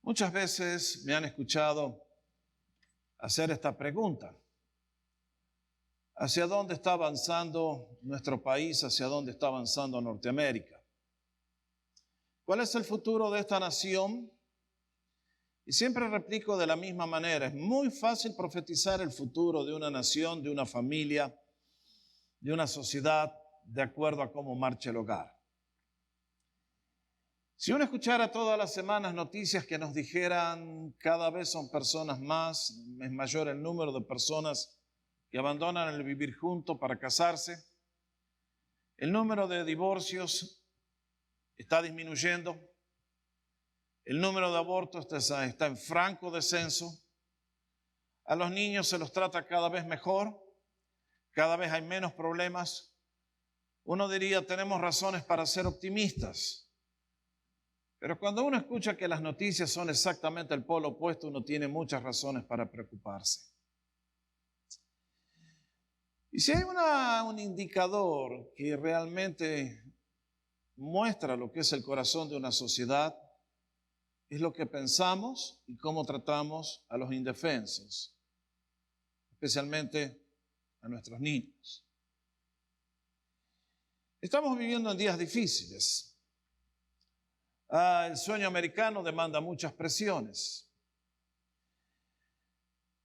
Muchas veces me han escuchado hacer esta pregunta. ¿Hacia dónde está avanzando nuestro país? ¿Hacia dónde está avanzando Norteamérica? ¿Cuál es el futuro de esta nación? Y siempre replico de la misma manera. Es muy fácil profetizar el futuro de una nación, de una familia, de una sociedad, de acuerdo a cómo marche el hogar. Si uno escuchara todas las semanas noticias que nos dijeran cada vez son personas más, es mayor el número de personas que abandonan el vivir juntos para casarse, el número de divorcios está disminuyendo, el número de abortos está en franco descenso, a los niños se los trata cada vez mejor, cada vez hay menos problemas. Uno diría, tenemos razones para ser optimistas. Pero cuando uno escucha que las noticias son exactamente el polo opuesto, uno tiene muchas razones para preocuparse. Y si hay un indicador que realmente muestra lo que es el corazón de una sociedad, es lo que pensamos y cómo tratamos a los indefensos, especialmente a nuestros niños. Estamos viviendo en días difíciles. El sueño americano demanda muchas presiones.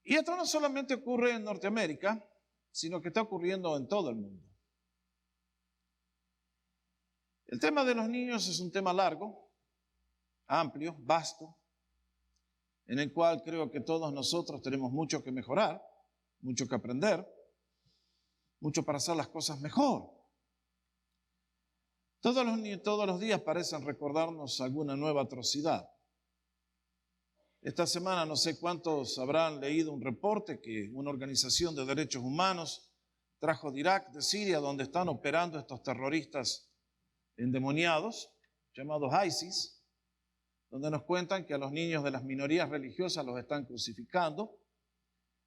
Y esto no solamente ocurre en Norteamérica, sino que está ocurriendo en todo el mundo. El tema de los niños es un tema largo, amplio, vasto, en el cual creo que todos nosotros tenemos mucho que mejorar, mucho que aprender, mucho para hacer las cosas mejor. Todos los días parecen recordarnos alguna nueva atrocidad. Esta semana no sé cuántos habrán leído un reporte que una organización de derechos humanos trajo de Irak, de Siria, donde están operando estos terroristas endemoniados, llamados ISIS, donde nos cuentan que a los niños de las minorías religiosas los están crucificando,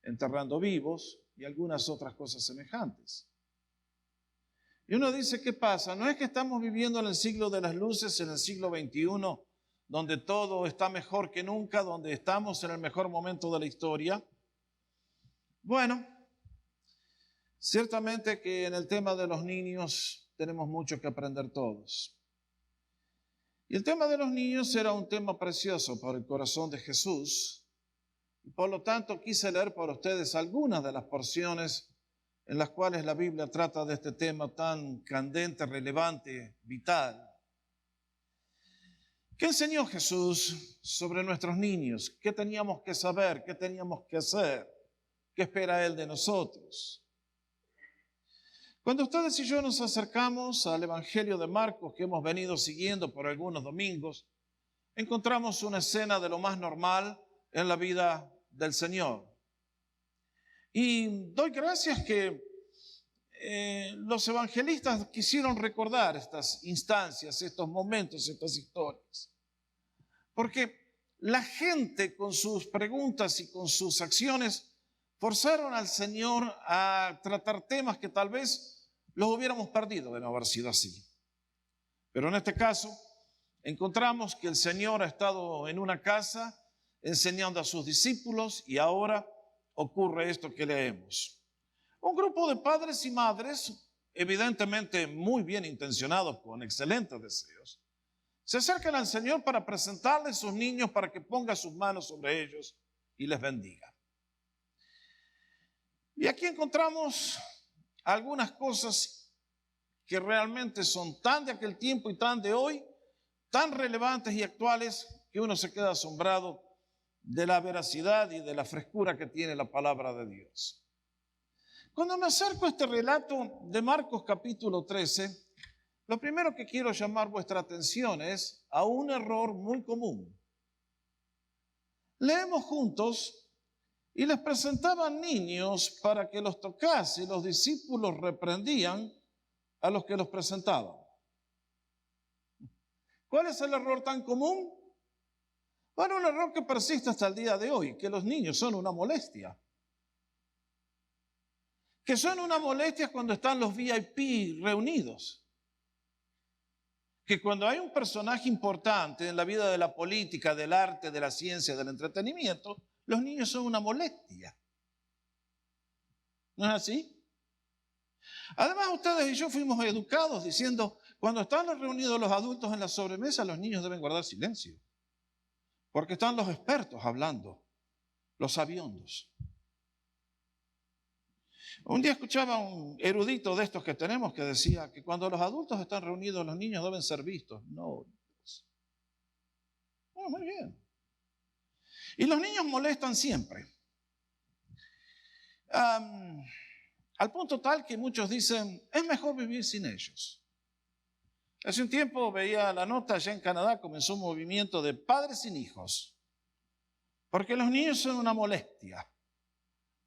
enterrando vivos y algunas otras cosas semejantes. Y uno dice, ¿qué pasa? No es que estamos viviendo en el siglo de las luces, en el siglo XXI, donde todo está mejor que nunca, donde estamos en el mejor momento de la historia. Bueno, ciertamente que en el tema de los niños tenemos mucho que aprender todos. Y el tema de los niños era un tema precioso para el corazón de Jesús. Y por lo tanto quise leer para ustedes algunas de las porciones en las cuales la Biblia trata de este tema tan candente, relevante, vital. ¿Qué enseñó Jesús sobre nuestros niños? ¿Qué teníamos que saber? ¿Qué teníamos que hacer? ¿Qué espera Él de nosotros? Cuando ustedes y yo nos acercamos al Evangelio de Marcos, que hemos venido siguiendo por algunos domingos, encontramos una escena de lo más normal en la vida del Señor. Y doy gracias que los evangelistas quisieron recordar estas instancias, estos momentos, estas historias. Porque la gente con sus preguntas y con sus acciones forzaron al Señor a tratar temas que tal vez los hubiéramos perdido de no haber sido así. Pero en este caso encontramos que el Señor ha estado en una casa enseñando a sus discípulos y ahora ocurre esto que leemos. Un grupo de padres y madres, evidentemente muy bien intencionados, con excelentes deseos, se acercan al Señor para presentarle sus niños para que ponga sus manos sobre ellos y les bendiga. Y aquí encontramos algunas cosas que realmente son tan de aquel tiempo y tan de hoy, tan relevantes y actuales, que uno se queda asombrado de la veracidad y de la frescura que tiene la palabra de Dios. Cuando me acerco a este relato de Marcos capítulo 13, lo primero que quiero llamar vuestra atención es a un error muy común. Leemos juntos: y les presentaban niños para que los tocase, y los discípulos reprendían a los que los presentaban. ¿Cuál es el error tan común? Bueno, un error que persiste hasta el día de hoy, que los niños son una molestia. Que son una molestia cuando están los VIP reunidos. que cuando hay un personaje importante en la vida de la política, del arte, de la ciencia, del entretenimiento, los niños son una molestia. ¿No es así? Además, ustedes y yo fuimos educados diciendo, cuando están reunidos los adultos en la sobremesa, los niños deben guardar silencio, porque están los expertos hablando, los sabiondos. Un día escuchaba a un erudito de estos que tenemos que decía que cuando los adultos están reunidos, los niños deben ser vistos. No. Bueno, muy bien. Y los niños molestan siempre. Al punto tal que muchos dicen, es mejor vivir sin ellos. Hace un tiempo veía la nota, allá en Canadá comenzó un movimiento de padres sin hijos, porque los niños son una molestia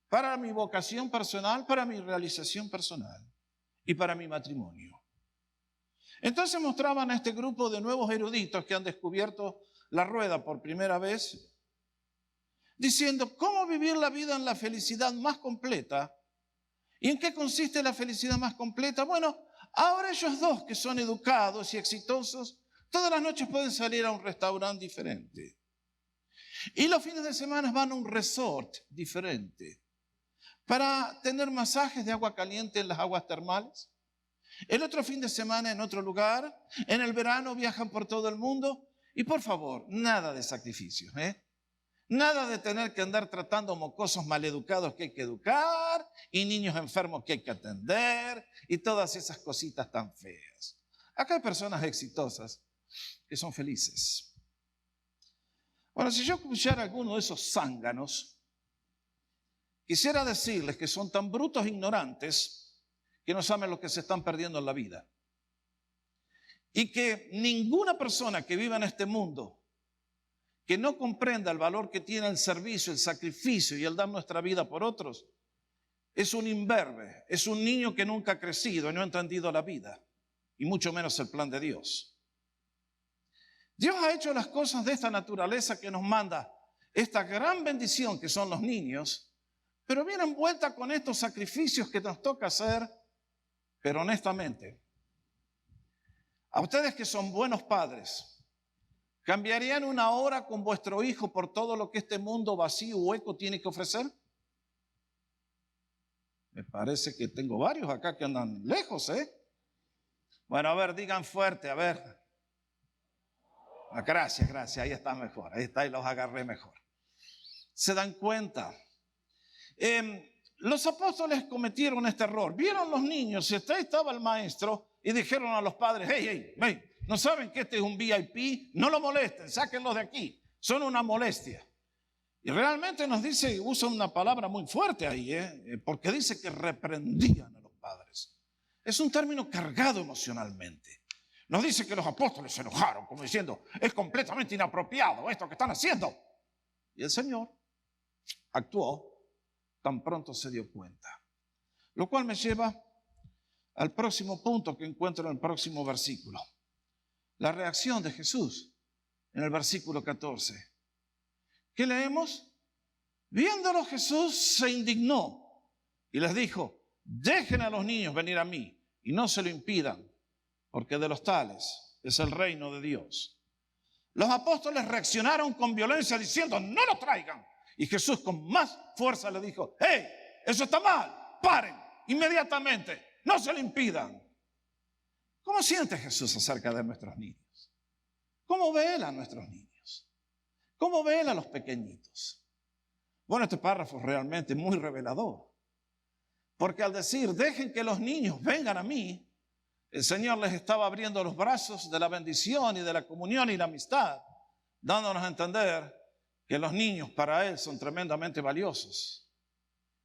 para mi vocación personal, para mi realización personal y para mi matrimonio. Entonces mostraban a este grupo de nuevos eruditos que han descubierto la rueda por primera vez, diciendo cómo vivir la vida en la felicidad más completa. ¿Y en qué consiste la felicidad más completa? Bueno, ahora ellos dos que son educados y exitosos, todas las noches pueden salir a un restaurante diferente. Y los fines de semana van a un resort diferente para tener masajes de agua caliente en las aguas termales. El otro fin de semana en otro lugar. En el verano viajan por todo el mundo. Y por favor, nada de sacrificios, Nada de tener que andar tratando mocosos maleducados que hay que educar y niños enfermos que hay que atender y todas esas cositas tan feas. Acá hay personas exitosas que son felices. Bueno, si yo escuchara a alguno de esos zánganos, quisiera decirles que son tan brutos e ignorantes que no saben lo que se están perdiendo en la vida. Y que ninguna persona que viva en este mundo que no comprenda el valor que tiene el servicio, el sacrificio y el dar nuestra vida por otros, es un imberbe, es un niño que nunca ha crecido y no ha entendido la vida, y mucho menos el plan de Dios. Dios ha hecho las cosas de esta naturaleza que nos manda esta gran bendición que son los niños, pero viene envuelta con estos sacrificios que nos toca hacer, pero honestamente, a ustedes que son buenos padres, ¿cambiarían una hora con vuestro hijo por todo lo que este mundo vacío, hueco, tiene que ofrecer? Me parece que tengo varios acá que andan lejos, Bueno, a ver, digan fuerte, a ver. Gracias, ahí está mejor, ahí está, ahí los agarré mejor. ¿Se dan cuenta? Los apóstoles cometieron este error. Vieron los niños, ahí estaba el maestro y dijeron a los padres, hey, ¿no saben que este es un VIP? No lo molesten, sáquenlos de aquí, son una molestia. Y realmente nos dice, usa una palabra muy fuerte ahí, porque dice que reprendían a los padres. Es un término cargado emocionalmente. Nos dice que los apóstoles se enojaron, como diciendo, es completamente inapropiado esto que están haciendo. Y el Señor actuó tan pronto se dio cuenta. Lo cual me lleva al próximo punto que encuentro en el próximo versículo. La reacción de Jesús en el versículo 14. ¿Qué leemos? Viéndolo Jesús se indignó y les dijo, dejen a los niños venir a mí y no se lo impidan, porque de los tales es el reino de Dios. Los apóstoles reaccionaron con violencia diciendo, no lo traigan. Y Jesús con más fuerza le dijo, hey, eso está mal, paren inmediatamente, no se lo impidan. ¿Cómo siente Jesús acerca de nuestros niños? ¿Cómo ve Él a nuestros niños? ¿Cómo ve Él a los pequeñitos? Bueno, este párrafo es realmente muy revelador. Porque al decir, dejen que los niños vengan a mí, el Señor les estaba abriendo los brazos de la bendición y de la comunión y la amistad, dándonos a entender que los niños para Él son tremendamente valiosos.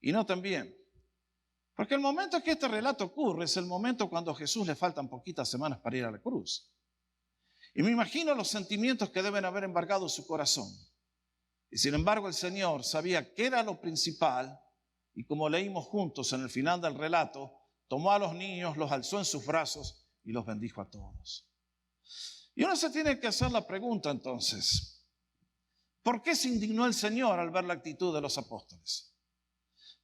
Y noten bien, porque el momento que este relato ocurre es el momento cuando a Jesús le faltan poquitas semanas para ir a la cruz. Y me imagino los sentimientos que deben haber embargado su corazón. Y sin embargo el Señor sabía que era lo principal y como leímos juntos en el final del relato, tomó a los niños, los alzó en sus brazos y los bendijo a todos. Y uno se tiene que hacer la pregunta entonces, ¿por qué se indignó el Señor al ver la actitud de los apóstoles?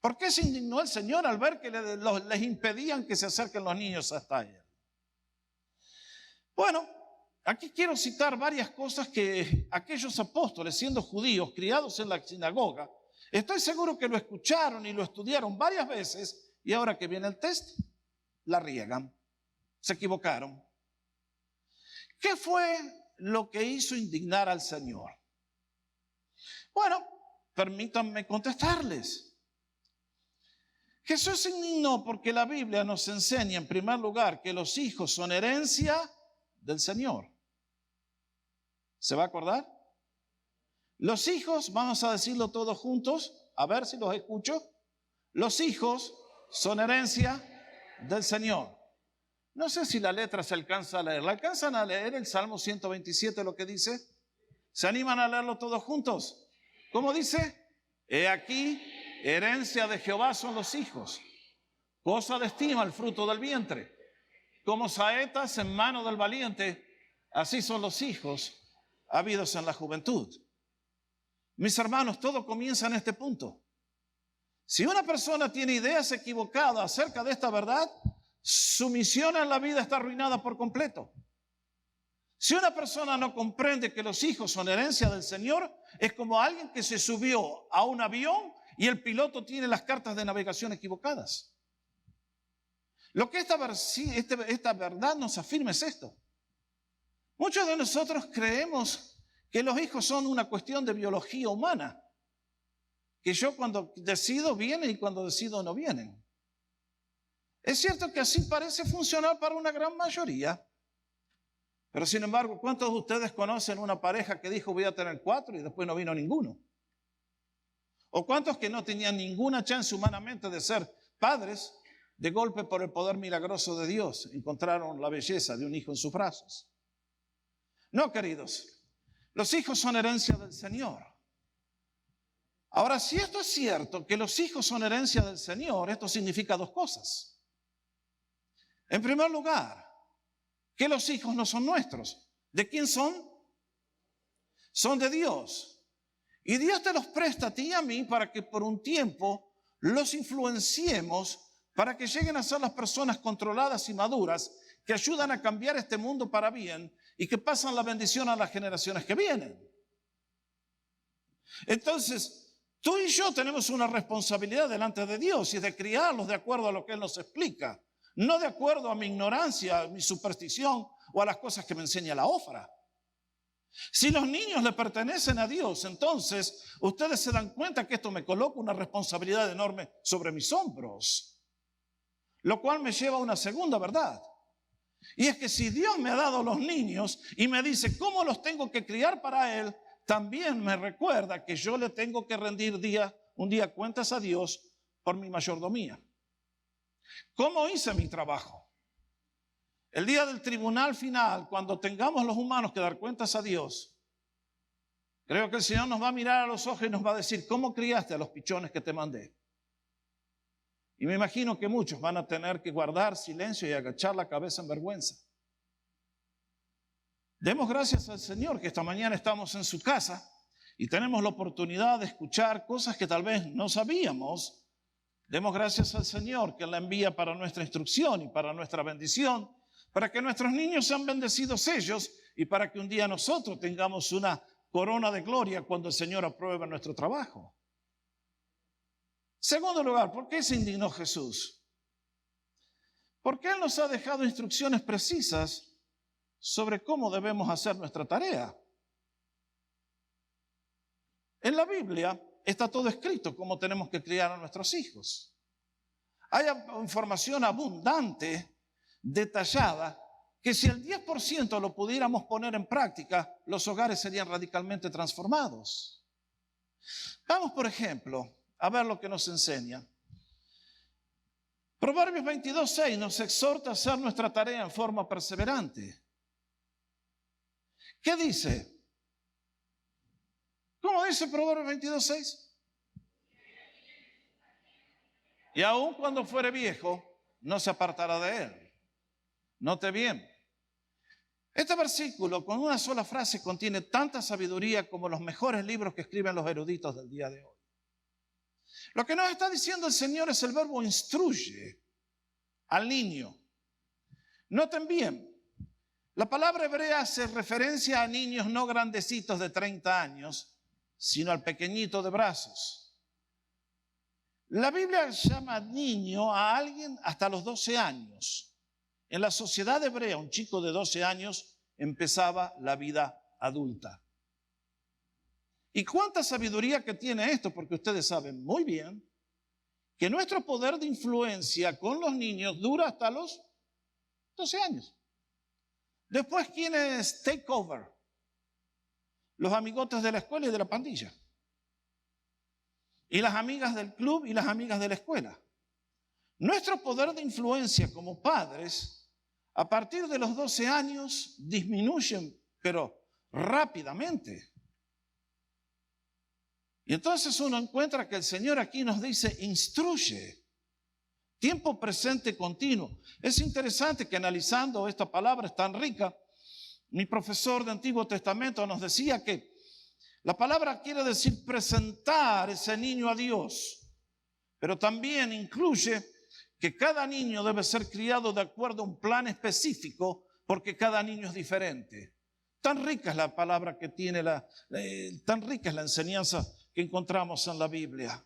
¿Por qué se indignó el Señor al ver que les impedían que se acerquen los niños hasta Él? Bueno, Aquí quiero citar varias cosas que aquellos apóstoles, siendo judíos, criados en la sinagoga, estoy seguro que lo escucharon y lo estudiaron varias veces y ahora que viene el test, la riegan, se equivocaron. ¿Qué fue lo que hizo indignar al Señor? Bueno, permítanme contestarles. Jesús se indignó porque la Biblia nos enseña en primer lugar que los hijos son herencia del Señor. ¿Se va a acordar? Los hijos, vamos a decirlo todos juntos, a ver si los escucho. Los hijos son herencia del Señor. No sé si la letra se alcanza a leer. ¿La alcanzan a leer el Salmo 127 lo que dice? ¿Se animan a leerlo todos juntos? ¿Cómo dice? He aquí, herencia de Jehová son los hijos, cosa de estima el fruto del vientre. Como saetas en mano del valiente, así son los hijos habidos en la juventud. Mis hermanos, todo comienza en este punto. Si una persona tiene ideas equivocadas acerca de esta verdad, su misión en la vida está arruinada por completo. Si una persona no comprende que los hijos son herencia del Señor, es como alguien que se subió a un avión y el piloto tiene las cartas de navegación equivocadas. Lo que esta verdad nos afirma es esto. Muchos de nosotros creemos que los hijos son una cuestión de biología humana, que yo cuando decido vienen y cuando decido no vienen. Es cierto que así parece funcionar para una gran mayoría, pero sin embargo, ¿cuántos de ustedes conocen una pareja que dijo voy a tener 4 y después no vino ninguno? ¿O cuántos que no tenían ninguna chance humanamente de ser padres, de golpe por el poder milagroso de Dios encontraron la belleza de un hijo en sus brazos? No, queridos, los hijos son herencia del Señor. Ahora, si esto es cierto, que los hijos son herencia del Señor, esto significa dos cosas. En primer lugar, que los hijos no son nuestros. ¿De quién son? Son de Dios. Y Dios te los presta a ti y a mí para que por un tiempo los influenciemos para que lleguen a ser las personas controladas y maduras que ayudan a cambiar este mundo para bien y que pasan la bendición a las generaciones que vienen. Entonces, tú y yo tenemos una responsabilidad delante de Dios y es de criarlos de acuerdo a lo que Él nos explica. No de acuerdo a mi ignorancia, a mi superstición o a las cosas que me enseña la OFRA. Si los niños le pertenecen a Dios, entonces ustedes se dan cuenta que esto me coloca una responsabilidad enorme sobre mis hombros. Lo cual me lleva a una segunda verdad. Y es que si Dios me ha dado los niños y me dice cómo los tengo que criar para Él, también me recuerda que yo le tengo que rendir un día cuentas a Dios por mi mayordomía. ¿Cómo hice mi trabajo? El día del tribunal final, cuando tengamos los humanos que dar cuentas a Dios, creo que el Señor nos va a mirar a los ojos y nos va a decir, ¿cómo criaste a los pichones que te mandé? Y me imagino que muchos van a tener que guardar silencio y agachar la cabeza en vergüenza. Demos gracias al Señor que esta mañana estamos en su casa y tenemos la oportunidad de escuchar cosas que tal vez no sabíamos. Demos gracias al Señor que Él la envía para nuestra instrucción y para nuestra bendición, para que nuestros niños sean bendecidos ellos y para que un día nosotros tengamos una corona de gloria cuando el Señor apruebe nuestro trabajo. Segundo lugar, ¿por qué se indignó Jesús? Porque Él nos ha dejado instrucciones precisas sobre cómo debemos hacer nuestra tarea. En la Biblia está todo escrito cómo tenemos que criar a nuestros hijos. Hay información abundante, detallada, que si el 10% lo pudiéramos poner en práctica, los hogares serían radicalmente transformados. Vamos, por ejemplo, a ver lo que nos enseña. Proverbios 22:6 nos exhorta a hacer nuestra tarea en forma perseverante. ¿Qué dice? ¿Cómo dice Proverbios 22:6? Y aun cuando fuere viejo, no se apartará de él. Note bien. Este versículo, con una sola frase, contiene tanta sabiduría como los mejores libros que escriben los eruditos del día de hoy. Lo que nos está diciendo el Señor es el verbo instruye al niño. Noten bien, La palabra hebrea hace referencia a niños no grandecitos de 30 años, sino al pequeñito de brazos. La Biblia llama niño a alguien hasta los 12 años. En la sociedad hebrea, un chico de 12 años empezaba la vida adulta. ¿Y cuánta sabiduría que tiene esto? Porque ustedes saben muy bien que nuestro poder de influencia con los niños dura hasta los 12 años. Después, ¿quiénes take over? Los amigotes de la escuela y de la pandilla. Y las amigas del club y las amigas de la escuela. Nuestro poder de influencia como padres, a partir de los 12 años, disminuyen, pero rápidamente. Y entonces uno encuentra que el Señor aquí nos dice, instruye. Tiempo presente continuo. Es interesante que analizando esta palabra es tan rica, mi profesor de Antiguo Testamento nos decía que la palabra quiere decir presentar ese niño a Dios, pero también incluye que cada niño debe ser criado de acuerdo a un plan específico, porque cada niño es diferente. Tan rica es la palabra que tiene, tan rica es la enseñanza que encontramos en la Biblia.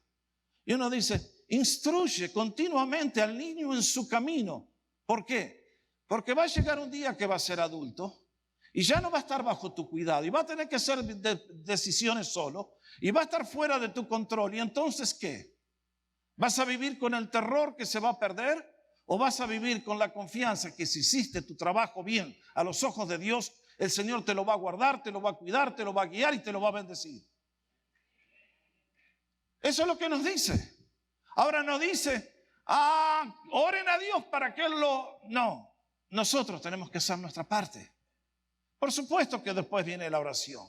Y uno dice, instruye continuamente al niño en su camino. ¿Por qué? Porque va a llegar un día que va a ser adulto y ya no va a estar bajo tu cuidado y va a tener que hacer decisiones solo y va a estar fuera de tu control. ¿Y entonces qué? ¿Vas a vivir con el terror que se va a perder o vas a vivir con la confianza que si hiciste tu trabajo bien a los ojos de Dios, el Señor te lo va a guardar, te lo va a cuidar, te lo va a guiar y te lo va a bendecir? Eso es lo que nos dice. Ahora no dice, oren a Dios para que Él lo... No, nosotros tenemos que hacer nuestra parte. Por supuesto que después viene la oración,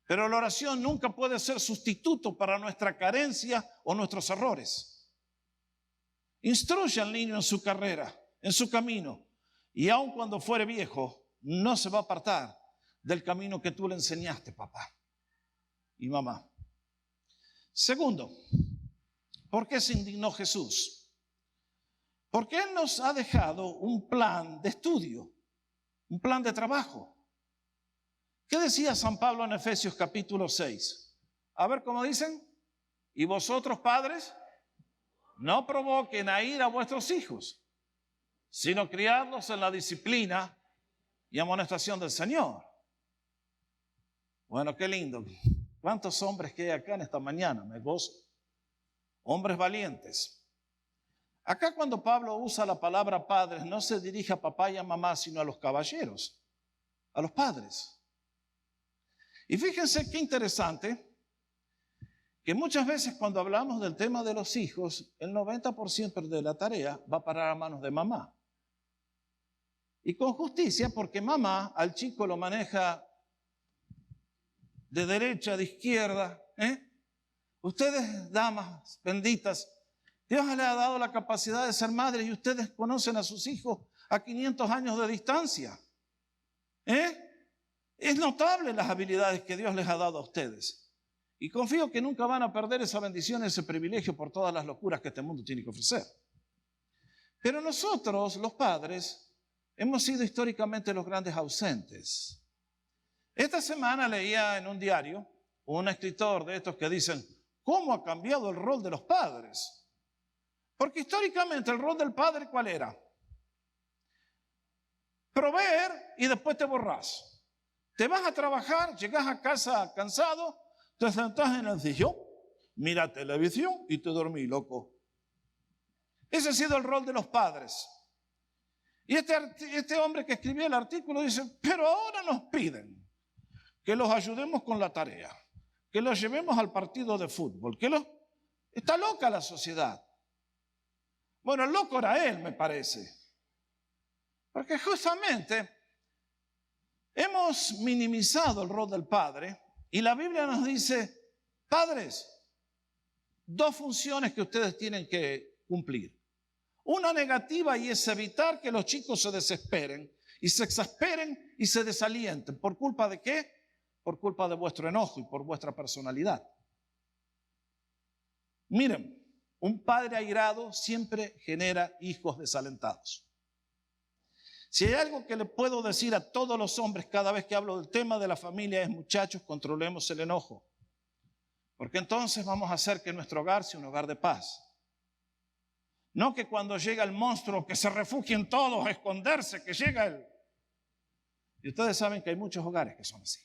pero la oración nunca puede ser sustituto para nuestra carencia o nuestros errores. Instruye al niño en su carrera, en su camino, y aun cuando fuere viejo, no se va a apartar del camino que tú le enseñaste, papá y mamá. Segundo, ¿por qué se indignó Jesús? Porque Él nos ha dejado un plan de estudio, un plan de trabajo. ¿Qué decía San Pablo en Efesios capítulo 6? A ver cómo dicen. Y vosotros, padres, no provoquen a ira a vuestros hijos, sino criadlos en la disciplina y amonestación del Señor. Bueno, qué lindo. ¿Cuántos hombres que hay acá en esta mañana? Me gozo. Hombres valientes. Acá cuando Pablo usa la palabra padres, no se dirige a papá y a mamá, sino a los caballeros, a los padres. Y fíjense qué interesante, que muchas veces cuando hablamos del tema de los hijos, el 90% de la tarea va a parar a manos de mamá. Y con justicia, porque mamá al chico lo maneja de derecha, de izquierda. Ustedes, damas benditas, Dios les ha dado la capacidad de ser madres y ustedes conocen a sus hijos a 500 años de distancia. Es notable las habilidades que Dios les ha dado a ustedes. Y confío que nunca van a perder esa bendición, ese privilegio por todas las locuras que este mundo tiene que ofrecer. Pero nosotros, los padres, hemos sido históricamente los grandes ausentes. Esta semana leía en un diario un escritor de estos que dicen, ¿cómo ha cambiado el rol de los padres? Porque históricamente el rol del padre, ¿cuál era? Proveer y después te borrás. Te vas a trabajar, llegas a casa cansado, te sentás en el sillón, mira televisión y te dormí, loco. Ese ha sido el rol de los padres. Y este hombre que escribió el artículo dice, pero ahora nos piden que los ayudemos con la tarea, que los llevemos al partido de fútbol, Está loca la sociedad. Bueno, el loco era él, me parece. Porque justamente hemos minimizado el rol del padre y la Biblia nos dice, padres, 2 funciones que ustedes tienen que cumplir. Una negativa y es evitar que los chicos se desesperen y se exasperen y se desalienten. ¿Por culpa de qué? Por culpa de vuestro enojo y por vuestra personalidad. Miren, un padre airado siempre genera hijos desalentados. Si hay algo que le puedo decir a todos los hombres cada vez que hablo del tema de la familia es, muchachos, controlemos el enojo. Porque entonces vamos a hacer que nuestro hogar sea un hogar de paz. No que cuando llega el monstruo que se refugien todos a esconderse, que llega él. Y ustedes saben que hay muchos hogares que son así.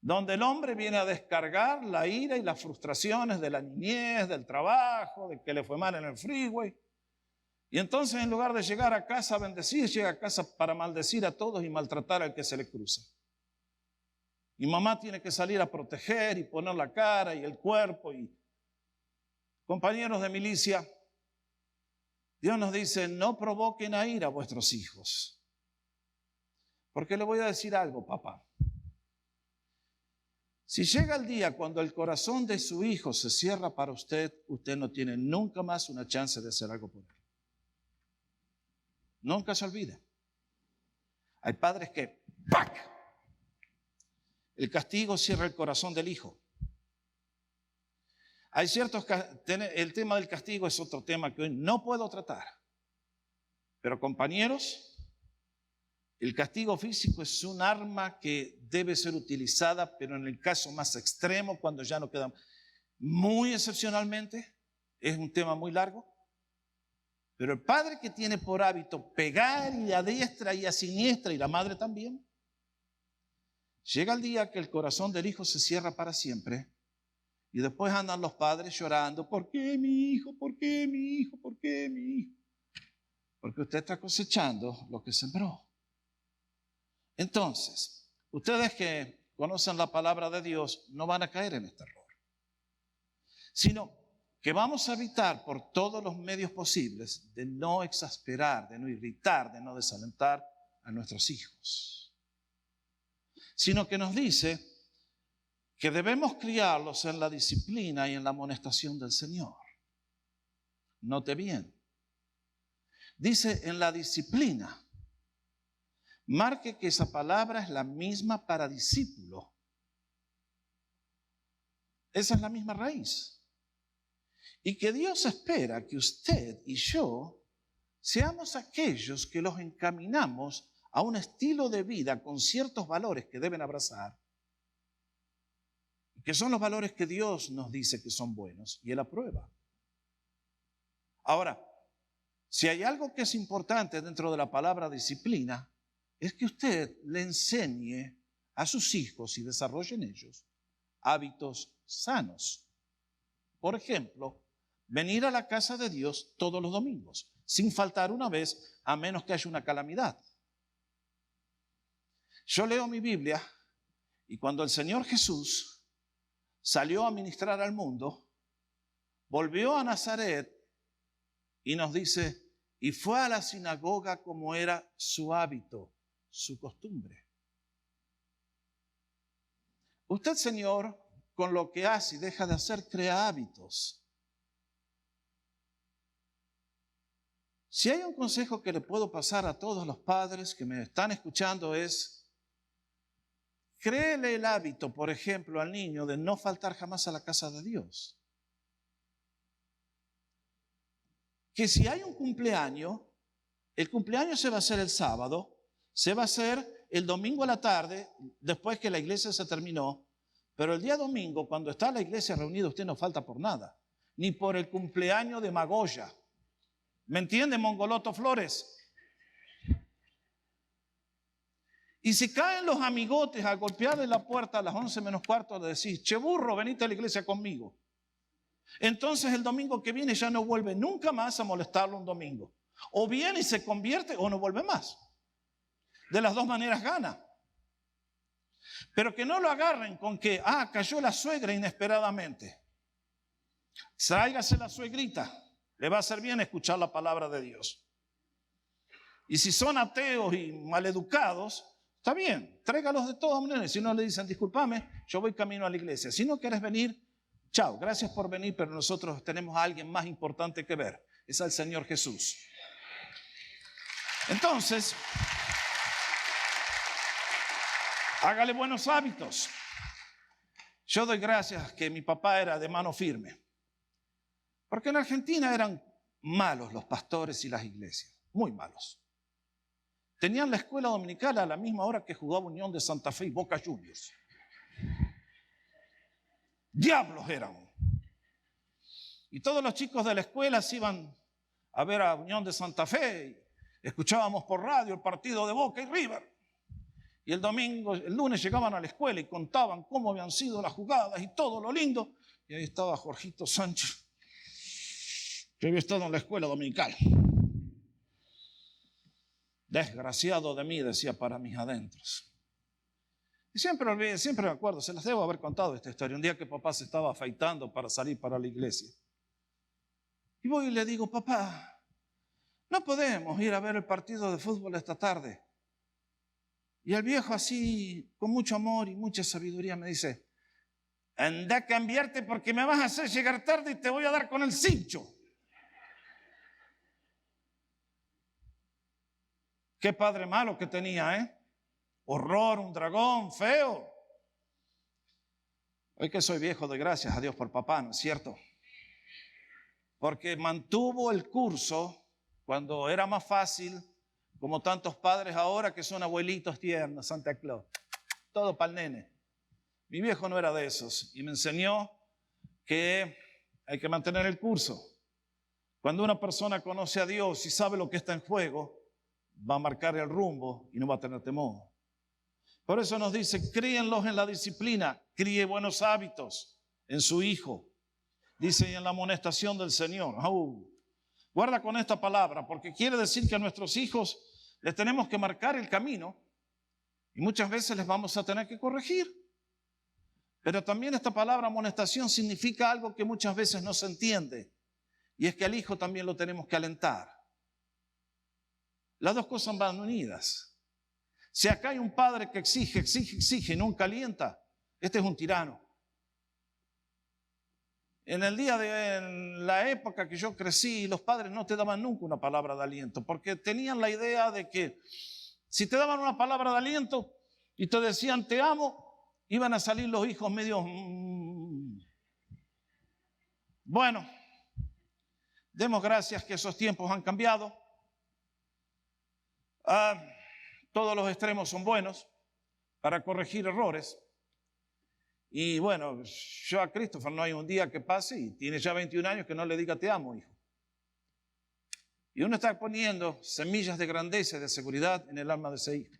Donde el hombre viene a descargar la ira y las frustraciones de la niñez, del trabajo, de que le fue mal en el freeway. Y entonces en lugar de llegar a casa a bendecir, llega a casa para maldecir a todos y maltratar al que se le cruza. Y mamá tiene que salir a proteger y poner la cara y el cuerpo. Y compañeros de milicia, Dios nos dice, no provoquen a ira a vuestros hijos. Porque le voy a decir algo, papá. Si llega el día cuando el corazón de su hijo se cierra para usted, usted no tiene nunca más una chance de hacer algo por él. Nunca se olvide. Hay padres que ¡pac! El castigo cierra el corazón del hijo. Hay ciertos, el tema del castigo es otro tema que hoy no puedo tratar. Pero compañeros, el castigo físico es un arma que debe ser utilizada, pero en el caso más extremo, cuando ya no queda, muy excepcionalmente, es un tema muy largo. Pero el padre que tiene por hábito pegar y a diestra y a siniestra, y la madre también, llega el día que el corazón del hijo se cierra para siempre y después andan los padres llorando, ¿por qué mi hijo? ¿Por qué mi hijo? ¿Por qué mi hijo? Porque usted está cosechando lo que sembró. Entonces, ustedes que conocen la palabra de Dios no van a caer en este error, sino que vamos a evitar por todos los medios posibles de no exasperar, de no irritar, de no desalentar a nuestros hijos, sino que nos dice que debemos criarlos en la disciplina y en la amonestación del Señor. Note bien, dice en la disciplina. Marque que esa palabra es la misma para discípulo. Esa es la misma raíz. Y que Dios espera que usted y yo seamos aquellos que los encaminamos a un estilo de vida con ciertos valores que deben abrazar, que son los valores que Dios nos dice que son buenos y Él aprueba. Ahora, si hay algo que es importante dentro de la palabra disciplina, es que usted le enseñe a sus hijos y desarrolle en ellos hábitos sanos. Por ejemplo, venir a la casa de Dios todos los domingos, sin faltar una vez, a menos que haya una calamidad. Yo leo mi Biblia y cuando el Señor Jesús salió a ministrar al mundo, volvió a Nazaret y nos dice, y fue a la sinagoga como era su hábito, su costumbre. Usted, Señor, con lo que hace y deja de hacer, crea hábitos. Si hay un consejo que le puedo pasar a todos los padres que me están escuchando es, créele el hábito, por ejemplo, al niño de no faltar jamás a la casa de Dios. Que si hay un cumpleaños, el cumpleaños se va a hacer el sábado, se va a hacer el domingo a la tarde, después que la iglesia se terminó, pero el día domingo, cuando está la iglesia reunida, usted no falta por nada, ni por el cumpleaños de Magoya. ¿Me entiende, Mongoloto Flores? Y si caen los amigotes a golpearle la puerta a las 11 menos cuarto, le decís, che burro, venite a la iglesia conmigo. Entonces el domingo que viene ya no vuelve nunca más a molestarlo un domingo. O viene y se convierte o no vuelve más. De las dos maneras gana. Pero que no lo agarren con que, cayó la suegra inesperadamente. Tráigase la suegrita. Le va a hacer bien escuchar la palabra de Dios. Y si son ateos y maleducados, está bien, tráigalos de todas maneras. Si no le dicen, discúlpame, yo voy camino a la iglesia. Si no quieres venir, chao, gracias por venir, pero nosotros tenemos a alguien más importante que ver. Es al Señor Jesús. Entonces, hágale buenos hábitos. Yo doy gracias que mi papá era de mano firme. Porque en Argentina eran malos los pastores y las iglesias, muy malos. tenían la escuela dominical a la misma hora que jugaba Unión de Santa Fe y Boca Juniors. Diablos eran. Y todos los chicos de la escuela se iban a ver a Unión de Santa Fe. Escuchábamos por radio el partido de Boca y River. Y el lunes llegaban a la escuela y contaban cómo habían sido las jugadas y todo lo lindo. Y ahí estaba Jorgito Sánchez, que había estado en la escuela dominical. Desgraciado de mí, decía para mis adentros. Y siempre me acuerdo, se las debo haber contado esta historia. Un día que papá se estaba afeitando para salir para la iglesia. Y voy y le digo, papá, no podemos ir a ver el partido de fútbol esta tarde. Y el viejo así, con mucho amor y mucha sabiduría, me dice, anda a cambiarte porque me vas a hacer llegar tarde y te voy a dar con el cincho. Qué padre malo que tenía, ¿eh? Horror, un dragón feo. Hoy que soy viejo, doy gracias a Dios por papá, ¿no es cierto? Porque mantuvo el curso cuando era más fácil, como tantos padres ahora que son abuelitos tiernos, Santa Claus. Todo para el nene. Mi viejo no era de esos y me enseñó que hay que mantener el curso. Cuando una persona conoce a Dios y sabe lo que está en juego, va a marcar el rumbo y no va a tener temor. Por eso nos dice, críenlos en la disciplina, críe buenos hábitos en su hijo. Dice en la amonestación del Señor. Guarda con esta palabra, porque quiere decir que a nuestros hijos les tenemos que marcar el camino y muchas veces les vamos a tener que corregir. Pero también esta palabra amonestación significa algo que muchas veces no se entiende, y es que al hijo también lo tenemos que alentar. Las dos cosas van unidas. Si acá hay un padre que exige y nunca alienta, este es un tirano. En la época que yo crecí, los padres no te daban nunca una palabra de aliento, porque tenían la idea de que si te daban una palabra de aliento y te decían te amo, iban a salir los hijos medio... Bueno, demos gracias que esos tiempos han cambiado. Todos los extremos son buenos para corregir errores. Y bueno, yo a Christopher no hay un día que pase y tiene ya 21 años que no le diga te amo, hijo. Y uno está poniendo semillas de grandeza y de seguridad en el alma de ese hijo.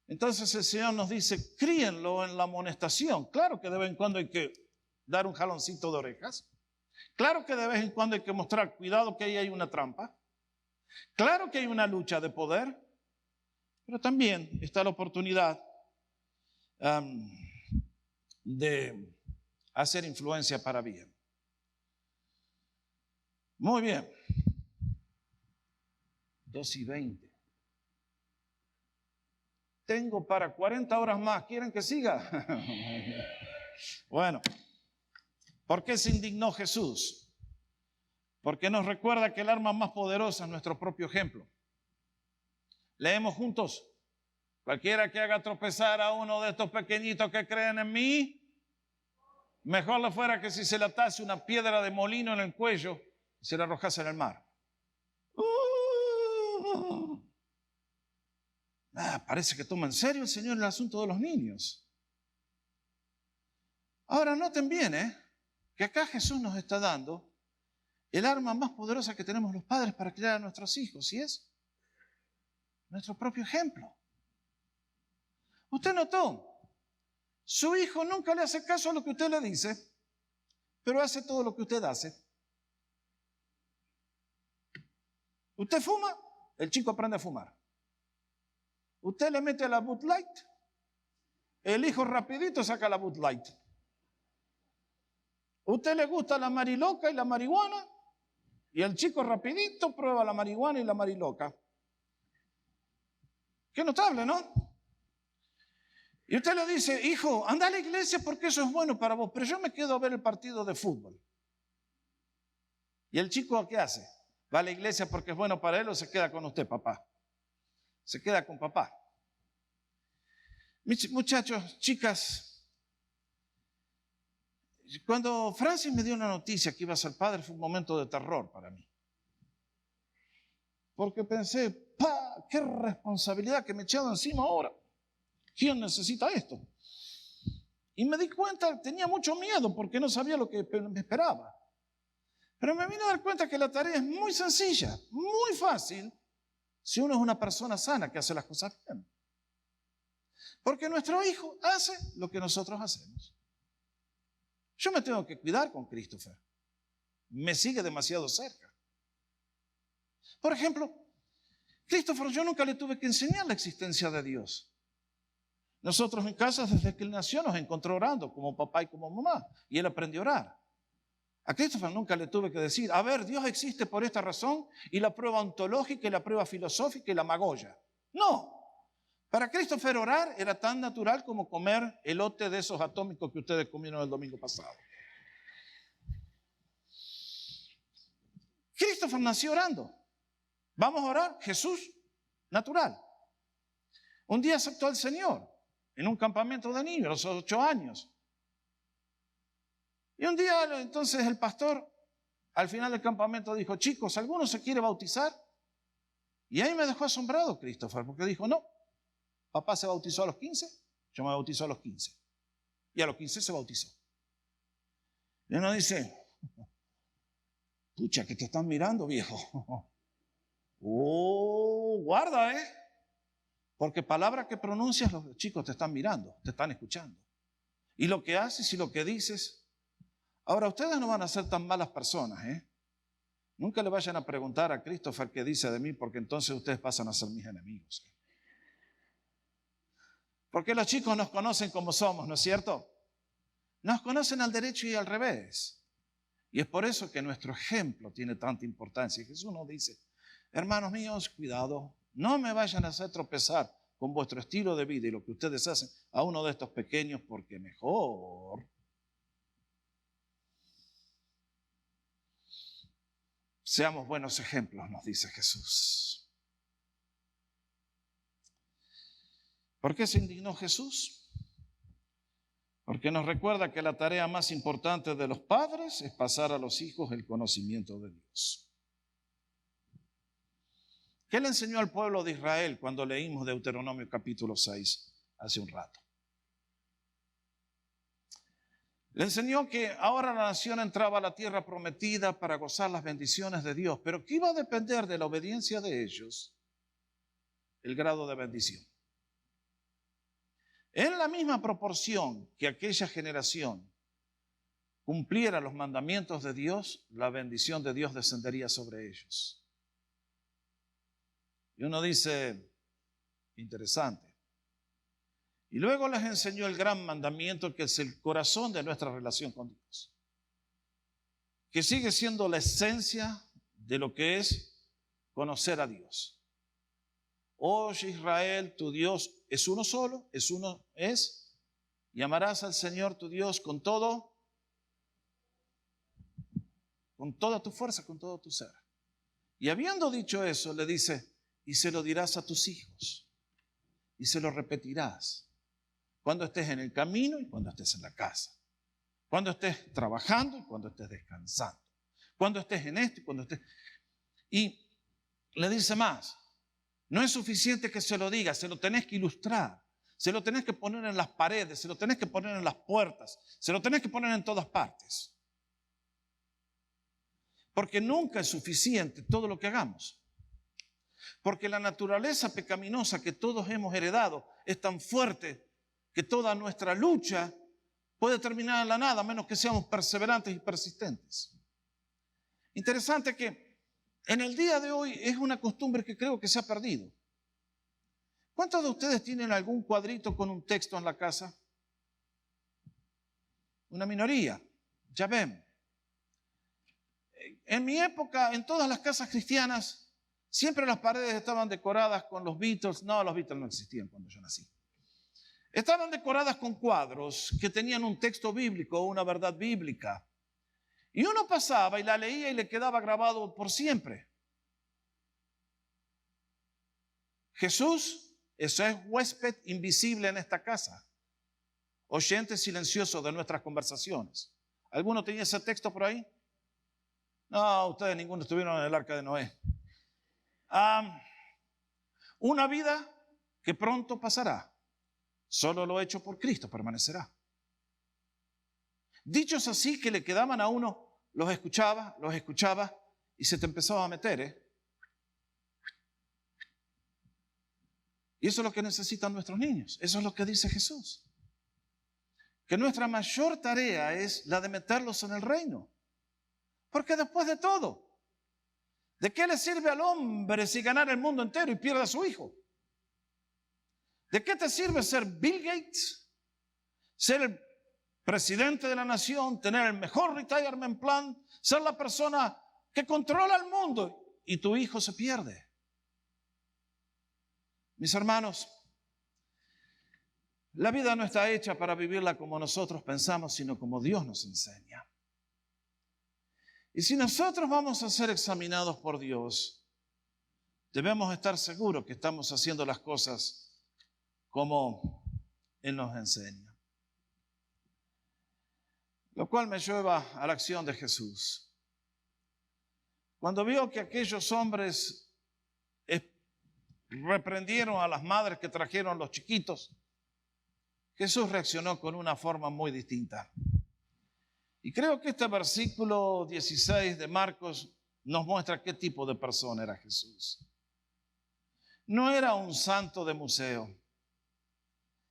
Entonces el Señor nos dice, críenlo en la amonestación. Claro que de vez en cuando hay que dar un jaloncito de orejas. Claro que de vez en cuando hay que mostrar cuidado que ahí hay una trampa. Claro que hay una lucha de poder. Pero también está la oportunidad de hacer influencia para bien. Muy bien. 2:20. Tengo para 40 horas más. ¿Quieren que siga? Bueno, ¿por qué se indignó Jesús? Porque nos recuerda que el arma más poderosa es nuestro propio ejemplo. Leemos juntos. Cualquiera que haga tropezar a uno de estos pequeñitos que creen en mí, mejor le fuera que si se le atase una piedra de molino en el cuello y se la arrojase en el mar. Parece que toma en serio el Señor el asunto de los niños. Ahora noten bien, que acá Jesús nos está dando el arma más poderosa que tenemos los padres para criar a nuestros hijos, y es nuestro propio ejemplo. Usted notó, su hijo nunca le hace caso a lo que usted le dice, pero hace todo lo que usted hace. Usted fuma, el chico aprende a fumar. Usted le mete la Bud Light, el hijo rapidito saca la Bud Light. Usted le gusta la mariloca y la marihuana, y el chico rapidito prueba la marihuana y la mariloca. Qué notable, ¿no? Y usted le dice, hijo, anda a la iglesia porque eso es bueno para vos, pero yo me quedo a ver el partido de fútbol. ¿Y el chico qué hace? ¿Va a la iglesia porque es bueno para él o se queda con usted, papá? Se queda con papá. Muchachos, chicas, cuando Francis me dio una noticia que iba a ser padre, fue un momento de terror para mí. porque pensé, qué responsabilidad que me he echado encima ahora. ¿Quién necesita esto? Y me di cuenta, tenía mucho miedo porque no sabía lo que me esperaba. Pero me vine a dar cuenta que la tarea es muy sencilla, muy fácil, si uno es una persona sana que hace las cosas bien. Porque nuestro hijo hace lo que nosotros hacemos. Yo me tengo que cuidar con Christopher. Me sigue demasiado cerca. Por ejemplo, Christopher, yo nunca le tuve que enseñar la existencia de Dios. Nosotros en casa, desde que él nació, nos encontró orando como papá y como mamá. Y él aprendió a orar. A Christopher nunca le tuve que decir, a ver, Dios existe por esta razón, y la prueba ontológica, y la prueba filosófica, y la magolla. No. Para Christopher orar era tan natural como comer elote de esos atómicos que ustedes comieron el domingo pasado. Christopher nació orando. Vamos a orar, Jesús, natural. Un día aceptó al Señor en un campamento de niños, a los 8 años. Y un día entonces el pastor al final del campamento dijo, chicos, ¿alguno se quiere bautizar? Y ahí me dejó asombrado Christopher, porque dijo, no, papá se bautizó a los 15, yo me bautizo a los 15. Y a los 15 se bautizó. Y uno dice, pucha, que te están mirando, viejo. Oh, guarda, porque palabra que pronuncias, los chicos te están mirando, te están escuchando. Y lo que haces y lo que dices. Ahora, ustedes no van a ser tan malas personas, Nunca le vayan a preguntar a Christopher qué dice de mí, porque entonces ustedes pasan a ser mis enemigos. Porque los chicos nos conocen como somos, ¿no es cierto? Nos conocen al derecho y al revés. Y es por eso que nuestro ejemplo tiene tanta importancia. Jesús nos dice, hermanos míos, cuidado, no me vayan a hacer tropezar con vuestro estilo de vida y lo que ustedes hacen a uno de estos pequeños, porque mejor seamos buenos ejemplos, nos dice Jesús. ¿Por qué se indignó Jesús? Porque nos recuerda que la tarea más importante de los padres es pasar a los hijos el conocimiento de Dios. ¿Qué le enseñó al pueblo de Israel cuando leímos Deuteronomio capítulo 6 hace un rato? Le enseñó que ahora la nación entraba a la tierra prometida para gozar las bendiciones de Dios, pero que iba a depender de la obediencia de ellos el grado de bendición. En la misma proporción que aquella generación cumpliera los mandamientos de Dios, la bendición de Dios descendería sobre ellos. Y uno dice, interesante. Y luego les enseñó el gran mandamiento, que es el corazón de nuestra relación con Dios, que sigue siendo la esencia de lo que es conocer a Dios. Oye Israel, tu Dios es uno solo, y amarás al Señor tu Dios con toda tu fuerza, con todo tu ser. Y habiendo dicho eso, le dice, y se lo dirás a tus hijos, y se lo repetirás, cuando estés en el camino y cuando estés en la casa, cuando estés trabajando y cuando estés descansando, cuando estés en esto y cuando estés... Y le dice más, no es suficiente que se lo digas, se lo tenés que ilustrar, se lo tenés que poner en las paredes, se lo tenés que poner en las puertas, se lo tenés que poner en todas partes. Porque nunca es suficiente todo lo que hagamos. Porque la naturaleza pecaminosa que todos hemos heredado es tan fuerte que toda nuestra lucha puede terminar en la nada, a menos que seamos perseverantes y persistentes. Interesante que en el día de hoy es una costumbre que creo que se ha perdido. ¿Cuántos de ustedes tienen algún cuadrito con un texto en la casa? Una minoría, ya ven. En mi época, en todas las casas cristianas, siempre las paredes estaban decoradas con los Beatles. No, los Beatles no existían cuando yo nací. Estaban decoradas con cuadros que tenían un texto bíblico o una verdad bíblica. Y uno pasaba y la leía y le quedaba grabado por siempre. Jesús, eso es huésped invisible en esta casa, oyente silencioso de nuestras conversaciones. ¿Alguno tenía ese texto por ahí? No, ustedes ninguno estuvieron en el arca de Noé. Una vida que pronto pasará. Solo lo hecho por Cristo permanecerá. Dichos así que le quedaban a uno, los escuchaba y se te empezaba a meter, Y eso es lo que necesitan nuestros niños. Eso es lo que dice Jesús. Que nuestra mayor tarea es la de meterlos en el reino. Porque después de todo, ¿de qué le sirve al hombre si ganar el mundo entero y pierde a su hijo? ¿De qué te sirve ser Bill Gates? Ser el presidente de la nación, tener el mejor retirement plan, ser la persona que controla el mundo y tu hijo se pierde. Mis hermanos, la vida no está hecha para vivirla como nosotros pensamos, sino como Dios nos enseña. Y si nosotros vamos a ser examinados por Dios, debemos estar seguros que estamos haciendo las cosas como Él nos enseña. Lo cual me lleva a la acción de Jesús. Cuando vio que aquellos hombres reprendieron a las madres que trajeron los chiquitos, Jesús reaccionó con una forma muy distinta. Y creo que este versículo 16 de Marcos nos muestra qué tipo de persona era Jesús. No era un santo de museo.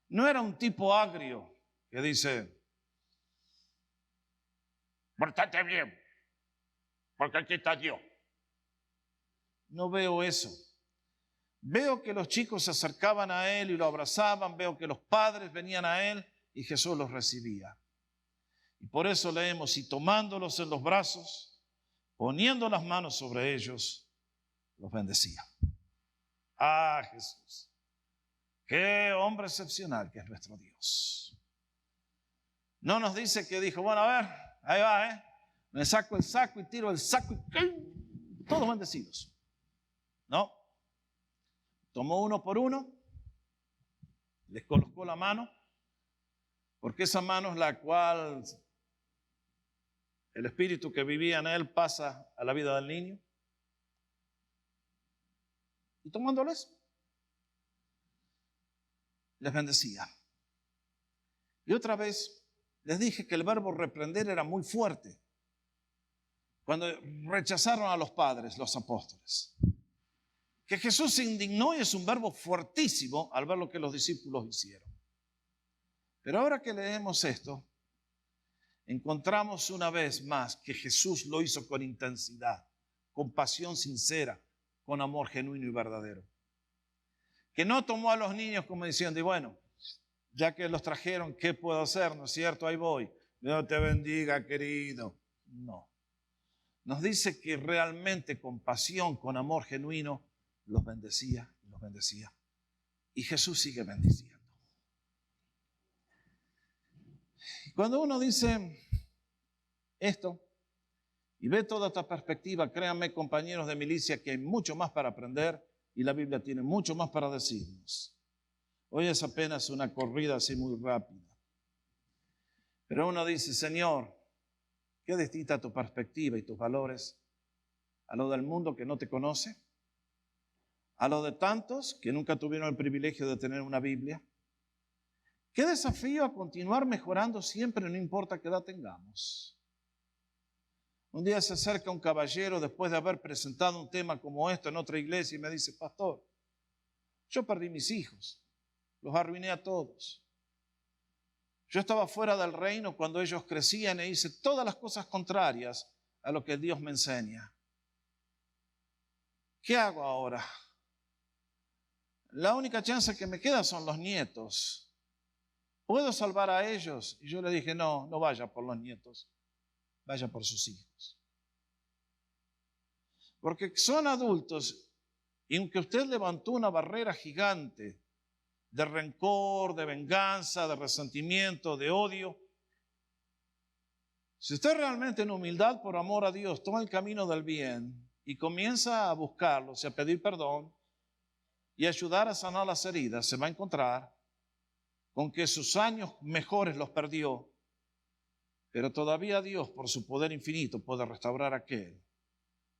No era un tipo agrio que dice: pórtate bien, porque aquí está Dios. No veo eso. Veo que los chicos se acercaban a Él y lo abrazaban. Veo que los padres venían a Él y Jesús los recibía. Y por eso leemos: y tomándolos en los brazos, poniendo las manos sobre ellos, los bendecía. Ah, Jesús. Qué hombre excepcional que es nuestro Dios. No nos dice que dijo: bueno, a ver, ahí va, me saco el saco y tiro el saco y todos bendecidos. No. Tomó uno por uno, les colocó la mano, porque esa mano es la cual el espíritu que vivía en él pasa a la vida del niño. Y tomándoles, les bendecía. Y otra vez les dije que el verbo reprender era muy fuerte cuando rechazaron a los padres, los apóstoles. Que Jesús se indignó y es un verbo fuertísimo al ver lo que los discípulos hicieron. Pero ahora que leemos esto, encontramos una vez más que Jesús lo hizo con intensidad, con pasión sincera, con amor genuino y verdadero. Que no tomó a los niños como diciendo: y bueno, ya que los trajeron, ¿qué puedo hacer? ¿No es cierto? Ahí voy. Dios te bendiga, querido. No. Nos dice que realmente con pasión, con amor genuino, los bendecía y los bendecía. Y Jesús sigue bendiciendo. Cuando uno dice esto y ve toda esta perspectiva, créanme, compañeros de milicia, que hay mucho más para aprender y la Biblia tiene mucho más para decirnos. Hoy es apenas una corrida así muy rápida. Pero uno dice: Señor, qué distinta tu perspectiva y tus valores a lo del mundo que no te conoce, a lo de tantos que nunca tuvieron el privilegio de tener una Biblia. Qué desafío a continuar mejorando siempre, no importa qué edad tengamos. Un día se acerca un caballero después de haber presentado un tema como esto en otra iglesia y me dice: pastor, yo perdí mis hijos, los arruiné a todos. Yo estaba fuera del reino cuando ellos crecían e hice todas las cosas contrarias a lo que Dios me enseña. ¿Qué hago ahora? La única chance que me queda son los nietos. ¿Puedo salvar a ellos? Y yo le dije: no, no vaya por los nietos, vaya por sus hijos. Porque son adultos y aunque usted levantó una barrera gigante de rencor, de venganza, de resentimiento, de odio, si usted realmente en humildad por amor a Dios toma el camino del bien y comienza a buscarlos y a pedir perdón y ayudar a sanar las heridas, se va a encontrar con que sus años mejores los perdió, pero todavía Dios, por su poder infinito, puede restaurar aquel,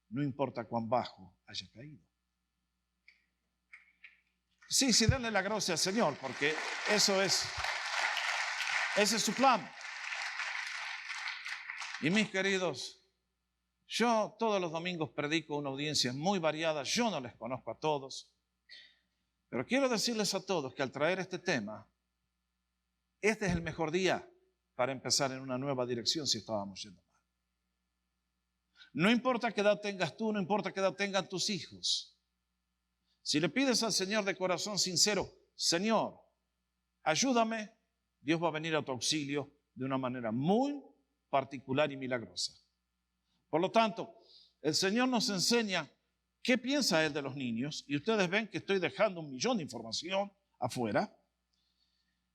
no importa cuán bajo haya caído. Sí, denle la gracia al Señor, porque ese es su plan. Y mis queridos, yo todos los domingos predico una audiencia muy variada, yo no les conozco a todos, pero quiero decirles a todos que al traer este tema, este es el mejor día para empezar en una nueva dirección si estábamos yendo mal. No importa qué edad tengas tú, no importa qué edad tengan tus hijos. Si le pides al Señor de corazón sincero, Señor, ayúdame, Dios va a venir a tu auxilio de una manera muy particular y milagrosa. Por lo tanto, el Señor nos enseña qué piensa Él de los niños, y ustedes ven que estoy dejando 1.000.000 de información afuera,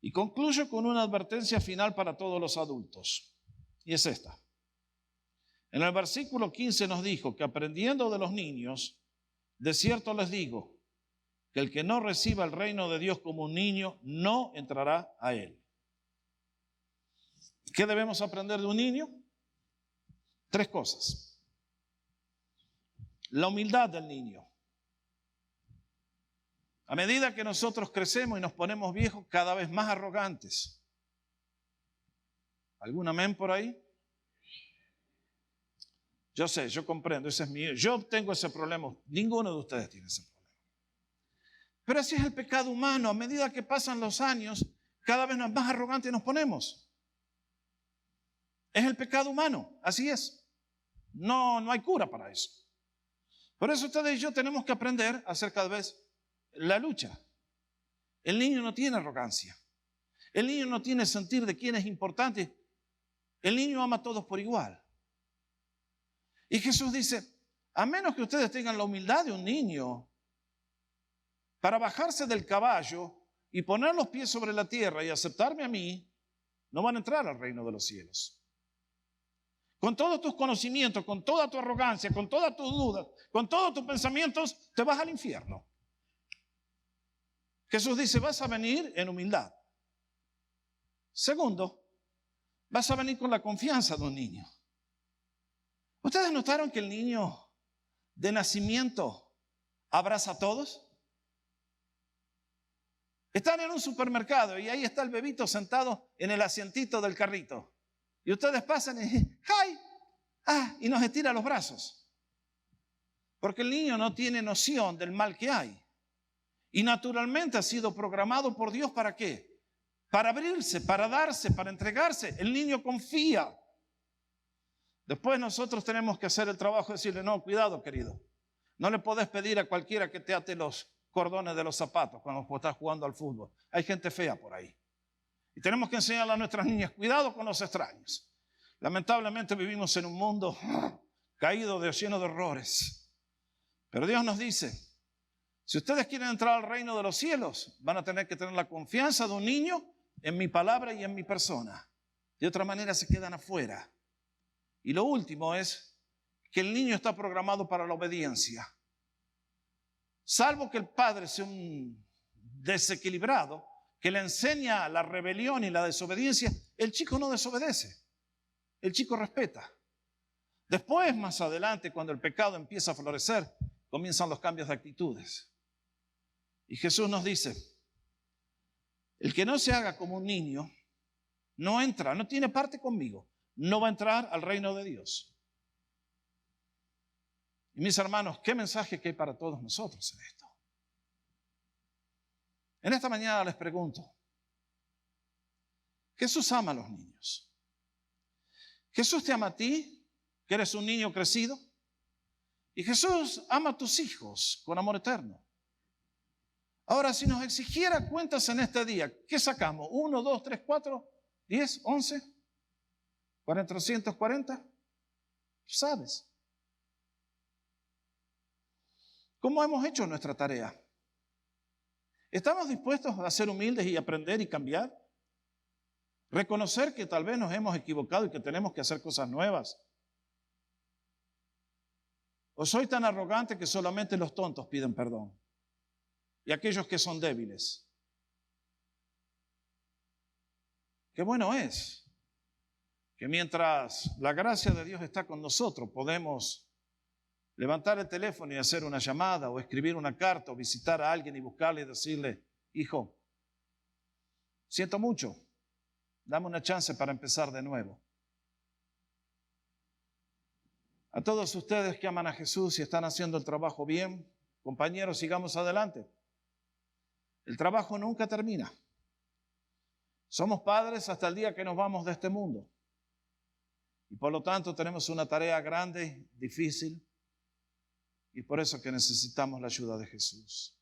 y concluyo con una advertencia final para todos los adultos, y es esta. En el versículo 15 nos dijo que aprendiendo de los niños, de cierto les digo, que el que no reciba el reino de Dios como un niño, no entrará a él. ¿Qué debemos aprender de un niño? 3 cosas. La humildad del niño. A medida que nosotros crecemos y nos ponemos viejos, cada vez más arrogantes. ¿Algún amén por ahí? Yo sé, yo comprendo, ese es mío. Yo tengo ese problema, ninguno de ustedes tiene ese problema. Pero así es el pecado humano. A medida que pasan los años, cada vez más arrogantes nos ponemos. Es el pecado humano, así es. No hay cura para eso. Por eso ustedes y yo tenemos que aprender a hacer cada vez la lucha. El niño no tiene arrogancia. El niño no tiene sentir de quién es importante. El niño ama a todos por igual. Y Jesús dice, a menos que ustedes tengan la humildad de un niño para bajarse del caballo y poner los pies sobre la tierra y aceptarme a mí, no van a entrar al reino de los cielos. Con todos tus conocimientos, con toda tu arrogancia, con todas tus dudas, con todos tus pensamientos, te vas al infierno. Jesús dice, vas a venir en humildad. Segundo, vas a venir con la confianza de un niño. ¿Ustedes notaron que el niño de nacimiento abraza a todos? Están en un supermercado y ahí está el bebito sentado en el asientito del carrito. Y ustedes pasan y dicen, ¡ay! Y nos estira los brazos. Porque el niño no tiene noción del mal que hay. Y naturalmente ha sido programado por Dios ¿para qué? Para abrirse, para darse, para entregarse. El niño confía. Después nosotros tenemos que hacer el trabajo de decirle, no, cuidado querido. No le podés pedir a cualquiera que te ate los cordones de los zapatos cuando estás jugando al fútbol. Hay gente fea por ahí. Y tenemos que enseñarle a nuestras niñas, cuidado con los extraños. Lamentablemente vivimos en un mundo caído, lleno de errores. Pero Dios nos dice, si ustedes quieren entrar al reino de los cielos, van a tener que tener la confianza de un niño en mi palabra y en mi persona. De otra manera se quedan afuera. Y lo último es que el niño está programado para la obediencia. Salvo que el padre sea un desequilibrado, que le enseña la rebelión y la desobediencia, el chico no desobedece. El chico respeta. Después, más adelante, cuando el pecado empieza a florecer, comienzan los cambios de actitudes. Y Jesús nos dice, el que no se haga como un niño, no entra, no tiene parte conmigo, no va a entrar al reino de Dios. Y mis hermanos, qué mensaje que hay para todos nosotros en esto. En esta mañana les pregunto, ¿Jesús ama a los niños? ¿Jesús te ama a ti, que eres un niño crecido? Y Jesús ama a tus hijos con amor eterno. Ahora, si nos exigiera cuentas en este día, ¿qué sacamos? 1, 2, 3, 4, 10, 11, 440. ¿Sabes? ¿Cómo hemos hecho nuestra tarea? ¿Estamos dispuestos a ser humildes y aprender y cambiar? Reconocer que tal vez nos hemos equivocado y que tenemos que hacer cosas nuevas. ¿O soy tan arrogante que solamente los tontos piden perdón? Y aquellos que son débiles. Qué bueno es que mientras la gracia de Dios está con nosotros, podemos levantar el teléfono y hacer una llamada o escribir una carta o visitar a alguien y buscarle y decirle, hijo, siento mucho, dame una chance para empezar de nuevo. A todos ustedes que aman a Jesús y están haciendo el trabajo bien, compañeros, sigamos adelante. El trabajo nunca termina. Somos padres hasta el día que nos vamos de este mundo. Y por lo tanto tenemos una tarea grande, difícil, y por eso que necesitamos la ayuda de Jesús.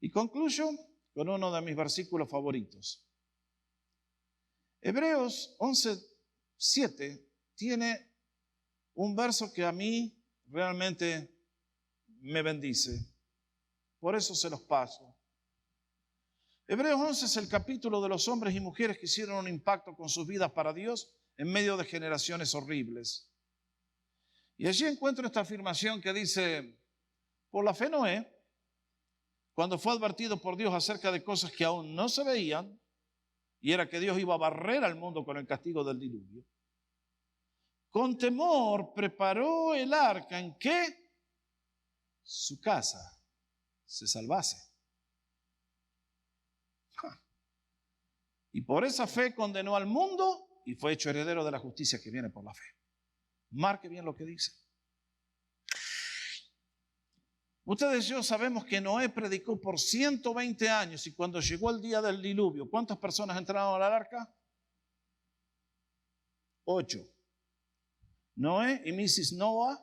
Y concluyo con uno de mis versículos favoritos. Hebreos 11:7 tiene un verso que a mí realmente me bendice. Por eso se los paso. Hebreos 11 es el capítulo de los hombres y mujeres que hicieron un impacto con sus vidas para Dios en medio de generaciones horribles. Y allí encuentro esta afirmación que dice, por la fe Noé, cuando fue advertido por Dios acerca de cosas que aún no se veían, y era que Dios iba a barrer al mundo con el castigo del diluvio, con temor preparó el arca en que su casa se salvase. Y por esa fe condenó al mundo y fue hecho heredero de la justicia que viene por la fe. Marque bien lo que dice. Ustedes y yo sabemos que Noé predicó por 120 años y cuando llegó el día del diluvio, ¿cuántas personas entraron al arca? 8. Noé y Mrs. Noah,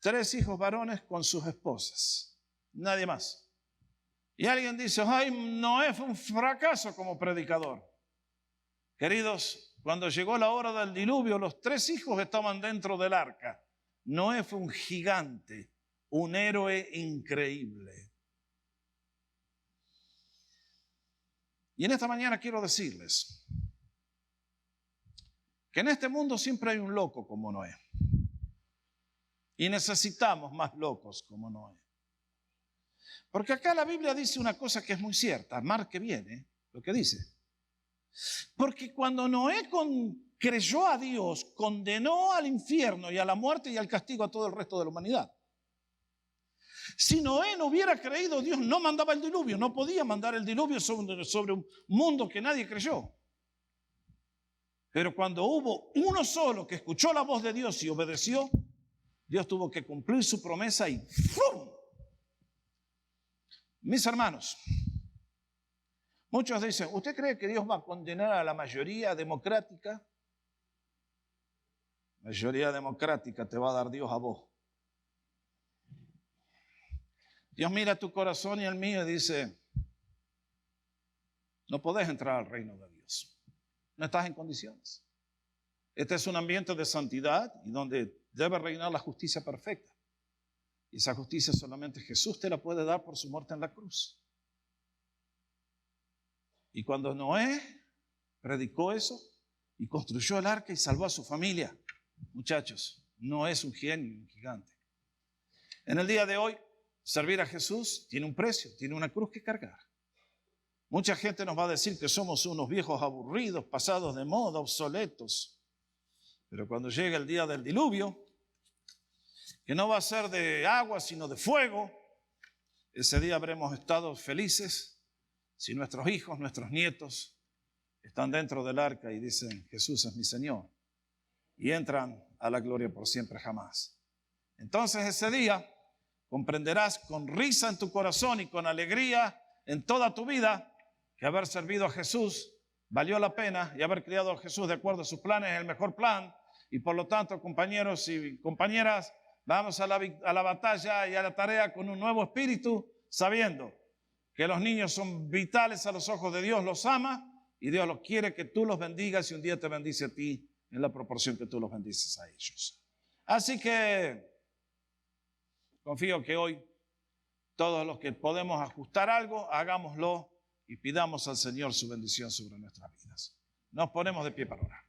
3 hijos varones con sus esposas. Nadie más. Y alguien dice, ay, Noé fue un fracaso como predicador. Queridos, cuando llegó la hora del diluvio, los 3 hijos estaban dentro del arca. Noé fue un gigante, un héroe increíble. Y en esta mañana quiero decirles que en este mundo siempre hay un loco como Noé. Y necesitamos más locos como Noé. Porque acá la Biblia dice una cosa que es muy cierta. Marque bien lo que dice. Porque cuando Noé creyó a Dios, condenó al infierno y a la muerte y al castigo a todo el resto de la humanidad. Si Noé no hubiera creído, Dios no mandaba el diluvio. No podía mandar el diluvio sobre un mundo que nadie creyó. Pero cuando hubo uno solo que escuchó la voz de Dios y obedeció, Dios tuvo que cumplir su promesa y ¡fum! Mis hermanos, muchos dicen, ¿usted cree que Dios va a condenar a la mayoría democrática? Mayoría democrática te va a dar Dios a vos. Dios mira tu corazón y el mío y dice, no podés entrar al reino de Dios. No estás en condiciones. Este es un ambiente de santidad y donde debe reinar la justicia perfecta. Y esa justicia solamente Jesús te la puede dar por su muerte en la cruz. Y cuando Noé predicó eso y construyó el arca y salvó a su familia, muchachos, no es un genio, un gigante. En el día de hoy, servir a Jesús tiene un precio, tiene una cruz que cargar. Mucha gente nos va a decir que somos unos viejos aburridos, pasados de moda, obsoletos. Pero cuando llegue el día del diluvio, que no va a ser de agua, sino de fuego, ese día habremos estado felices si nuestros hijos, nuestros nietos están dentro del arca y dicen, Jesús es mi Señor, y entran a la gloria por siempre jamás. Entonces ese día comprenderás con risa en tu corazón y con alegría en toda tu vida que haber servido a Jesús valió la pena y haber criado a Jesús de acuerdo a sus planes es el mejor plan. Y por lo tanto, compañeros y compañeras, vamos a la batalla y a la tarea con un nuevo espíritu, sabiendo que los niños son vitales a los ojos de Dios, los ama y Dios los quiere que tú los bendigas y un día te bendice a ti en la proporción que tú los bendices a ellos. Así que confío que hoy todos los que podemos ajustar algo, hagámoslo y pidamos al Señor su bendición sobre nuestras vidas. Nos ponemos de pie para orar.